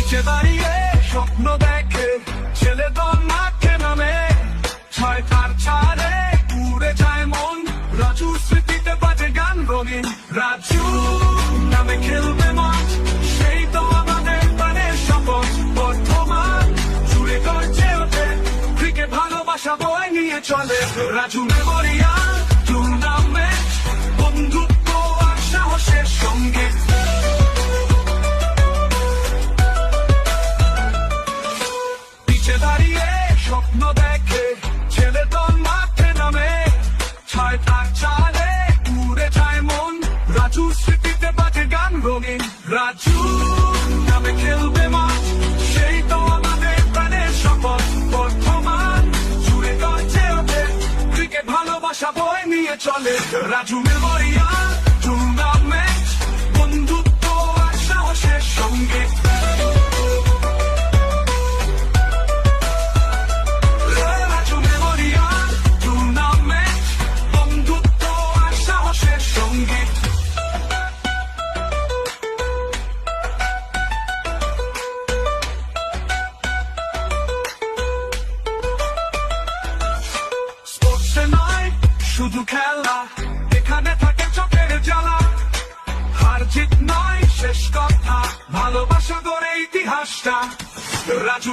নিচে দাঁড়িয়ে স্বপ্ন দেখে ছেলে দল মাঠে নামে, ছয় তার ছাড়ে উড়ে যায় মন, রাজু স্মৃতিতে বাজে গান রঙিন। রাজু নামে খেলবে মাঠ, সেই তো আমাদের প্রাণের শপথ। বর্তমান জুড়ে গর্জে ওঠে ক্রিকেট, ভালোবাসা বয়ে নিয়ে চলে। রাজু মেমোরিয়াল টুর্নামেন্ট, বন্ধুত্ব আর সাহসের সঙ্গে। নিচে দাঁড়িয়ে স্বপ্ন দেখে ছেলে দল মাঠে নামে, ছয় তার চালে উড়ে যায় মন, রাজু স্মৃতিতে বাজে গান রঙিন। রাজু নামে খেলবে মাঠ, সেই তো আমাদের প্রাণের শপথ। বর্তমান জুড়ে গর্জে ওঠে ক্রিকেট, ভালোবাসা বয়ে নিয়ে চলে। রাজু মেমোরিয়াল টুর্নামেন্ট, বন্ধুত্ব আর সাহসের সঙ্গে। রাজু মেমোরিয়াল টুর্নামেন্ট, বন্ধুত্ব আর সাহসের সঙ্গে। স্পোর্টসে নয় শুধু খেলা, এখানে থাকে চোখের জ্বালা। হার জিত নয় শেষ কথা, ভালোবাসা গড়ে ইতিহাসটা। রাজু